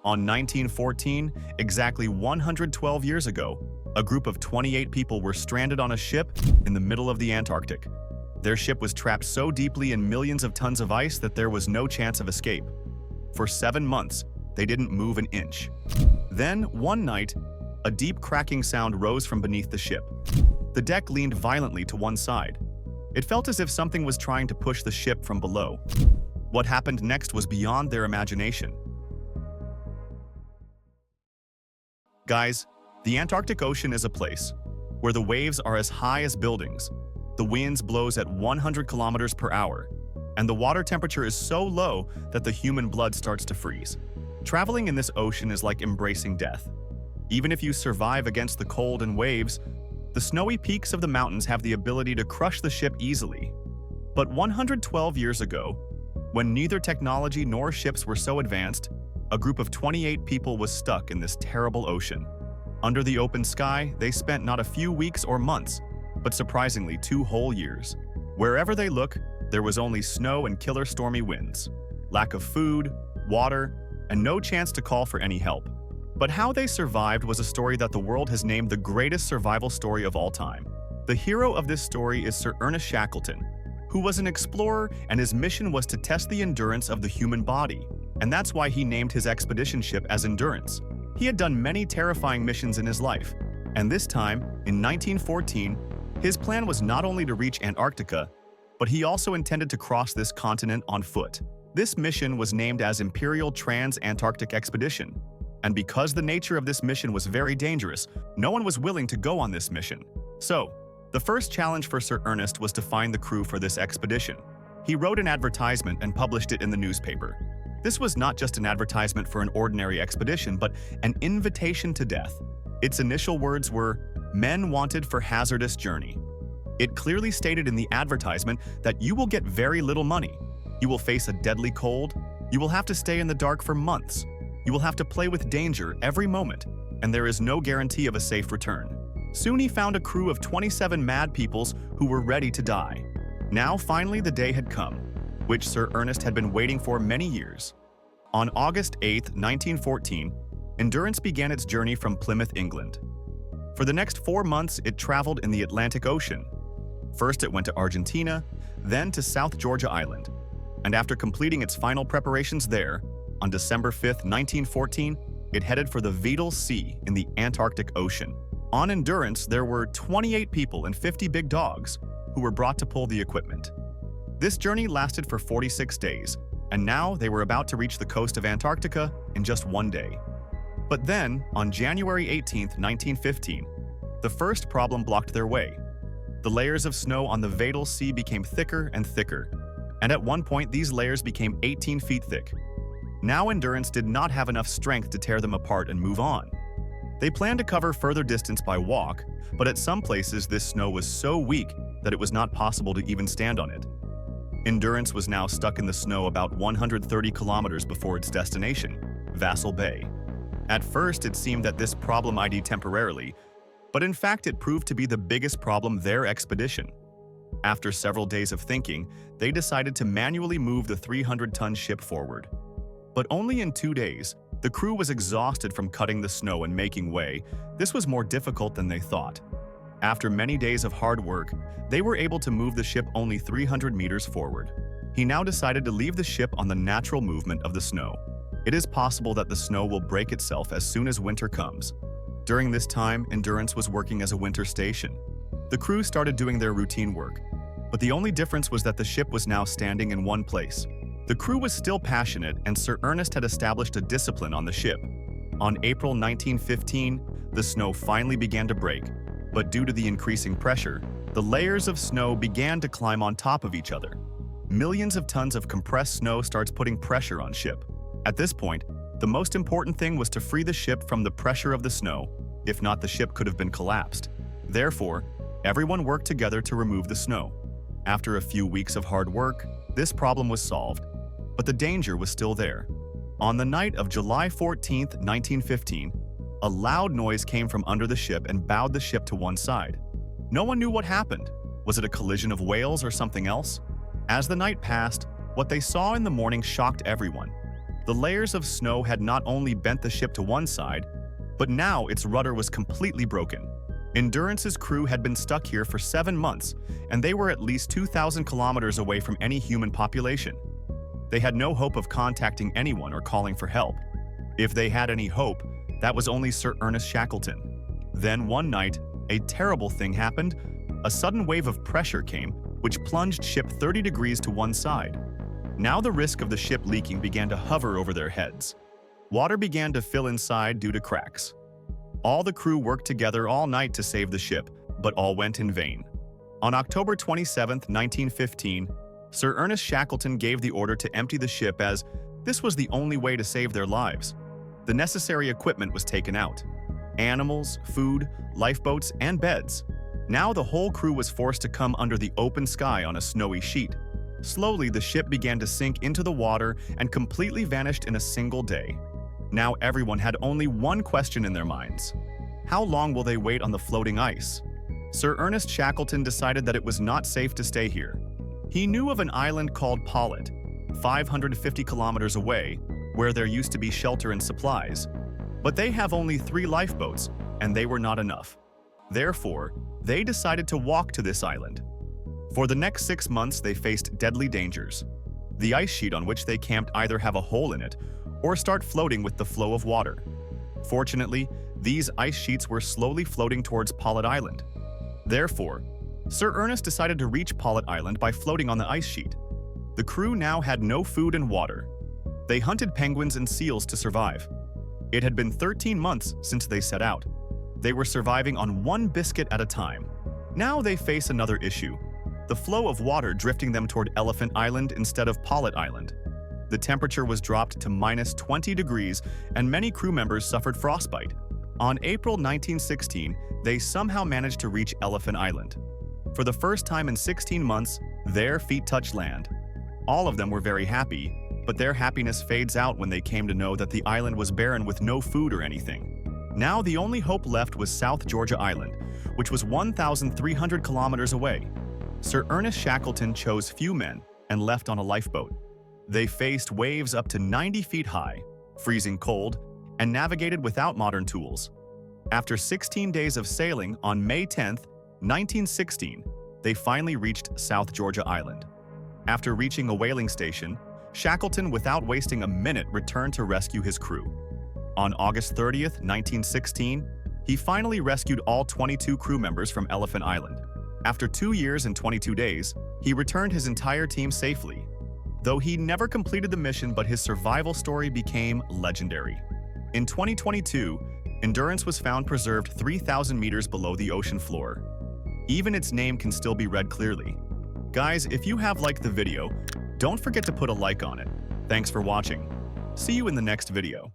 On 1914, exactly 112 years ago, a group of 28 people were stranded on a ship in the middle of the Antarctic. Their ship was trapped so deeply in millions of tons of ice that there was no chance of escape. For 7 months, they didn't move an inch. Then, one night, a deep cracking sound rose from beneath the ship. The deck leaned violently to one side. It felt as if something was trying to push the ship from below. What happened next was beyond their imagination. Guys, the Antarctic Ocean is a place where the waves are as high as buildings, the winds blows at 100 kilometers per hour, and the water temperature is so low that the human blood starts to freeze. Traveling in this ocean is like embracing death. Even if you survive against the cold and waves, the snowy peaks of the mountains have the ability to crush the ship easily. But 112 years ago, when neither technology nor ships were so advanced, a group of 28 people was stuck in this terrible ocean. Under the open sky, they spent not a few weeks or months, but surprisingly 2 whole years. Wherever they look, there was only snow and killer stormy winds, lack of food, water, and no chance to call for any help. But how they survived was a story that the world has named the greatest survival story of all time. The hero of this story is Sir Ernest Shackleton, who was an explorer, and his mission was to test the endurance of the human body. And that's why he named his expedition ship as Endurance. He had done many terrifying missions in his life, and this time, in 1914, his plan was not only to reach Antarctica, but he also intended to cross this continent on foot. This mission was named as Imperial Trans-Antarctic Expedition, and because the nature of this mission was very dangerous, no one was willing to go on this mission. So, the first challenge for Sir Ernest was to find the crew for this expedition. He wrote an advertisement and published it in the newspaper. This was not just an advertisement for an ordinary expedition, but an invitation to death. Its initial words were, "Men wanted for hazardous journey." It clearly stated in the advertisement that you will get very little money. You will face a deadly cold. You will have to stay in the dark for months. You will have to play with danger every moment, and there is no guarantee of a safe return. Soon he found a crew of 27 mad peoples who were ready to die. Now finally the day had come, which Sir Ernest had been waiting for many years. On August 8, 1914, Endurance began its journey from Plymouth, England. For the next 4 months, it traveled in the Atlantic Ocean. First it went to Argentina, then to South Georgia Island. And after completing its final preparations there, on December 5, 1914, it headed for the Weddell Sea in the Antarctic Ocean. On Endurance, there were 28 people and 50 big dogs who were brought to pull the equipment. This journey lasted for 46 days, and now they were about to reach the coast of Antarctica in just 1 day. But then, on January 18, 1915, the first problem blocked their way. The layers of snow on the Weddell Sea became thicker and thicker, and at one point these layers became 18 feet thick. Now Endurance did not have enough strength to tear them apart and move on. They planned to cover further distance by walk, but at some places this snow was so weak that it was not possible to even stand on it. Endurance was now stuck in the snow about 130 kilometers before its destination, Vassal Bay. At first, it seemed that this problem ID'd temporarily, but in fact it proved to be the biggest problem their expedition. After several days of thinking, they decided to manually move the 300-ton ship forward. But only in 2 days, the crew was exhausted from cutting the snow and making way. This was more difficult than they thought. After many days of hard work, they were able to move the ship only 300 meters forward. He now decided to leave the ship on the natural movement of the snow. It is possible that the snow will break itself as soon as winter comes. During this time, Endurance was working as a winter station. The crew started doing their routine work, but the only difference was that the ship was now standing in one place. The crew was still passionate, and Sir Ernest had established a discipline on the ship. On April 1915, the snow finally began to break, but due to the increasing pressure, the layers of snow began to climb on top of each other. Millions of tons of compressed snow starts putting pressure on ship. At this point, the most important thing was to free the ship from the pressure of the snow. If not, the ship could have been collapsed. Therefore, everyone worked together to remove the snow. After a few weeks of hard work, this problem was solved, but the danger was still there. On the night of July 14, 1915, a loud noise came from under the ship and bowed the ship to one side. No one knew what happened. Was it a collision of whales or something else? As the night passed, what they saw in the morning shocked everyone. The layers of snow had not only bent the ship to one side, but now its rudder was completely broken. Endurance's crew had been stuck here for 7 months, and they were at least 2,000 kilometers away from any human population. They had no hope of contacting anyone or calling for help. If they had any hope, that was only Sir Ernest Shackleton. Then one night, a terrible thing happened. A sudden wave of pressure came, which plunged ship 30 degrees to one side. Now the risk of the ship leaking began to hover over their heads. Water began to fill inside due to cracks. All the crew worked together all night to save the ship, but all went in vain. On October 27, 1915, Sir Ernest Shackleton gave the order to empty the ship as this was the only way to save their lives. The necessary equipment was taken out. Animals, food, lifeboats, and beds. Now the whole crew was forced to come under the open sky on a snowy sheet. Slowly, the ship began to sink into the water and completely vanished in a single day. Now everyone had only one question in their minds. How long will they wait on the floating ice? Sir Ernest Shackleton decided that it was not safe to stay here. He knew of an island called Paulet, 550 kilometers away, where there used to be shelter and supplies. But they have only 3 lifeboats, and they were not enough. Therefore, they decided to walk to this island. For the next 6 months, they faced deadly dangers. The ice sheet on which they camped either have a hole in it or start floating with the flow of water. Fortunately, these ice sheets were slowly floating towards Paulet Island. Therefore, Sir Ernest decided to reach Paulet Island by floating on the ice sheet. The crew now had no food and water. They hunted penguins and seals to survive. It had been 13 months since they set out. They were surviving on 1 biscuit at a time. Now they face another issue: the flow of water drifting them toward Elephant Island instead of Paulet Island. The temperature was dropped to -20 degrees, and many crew members suffered frostbite. On April 1916, they somehow managed to reach Elephant Island. For the first time in 16 months, their feet touched land. All of them were very happy, but their happiness fades out when they came to know that the island was barren with no food or anything. Now the only hope left was South Georgia Island, which was 1,300 kilometers away. Sir Ernest Shackleton chose few men and left on a lifeboat. They faced waves up to 90 feet high, freezing cold, and navigated without modern tools. After 16 days of sailing on May 10, 1916, they finally reached South Georgia Island. After reaching a whaling station, Shackleton, without wasting a minute, returned to rescue his crew. On August 30, 1916, he finally rescued all 22 crew members from Elephant Island. After 2 years and 22 days, he returned his entire team safely. Though he never completed the mission, but his survival story became legendary. In 2022, Endurance was found preserved 3,000 meters below the ocean floor. Even its name can still be read clearly. Guys, if you have liked the video, don't forget to put a like on it. Thanks for watching. See you in the next video.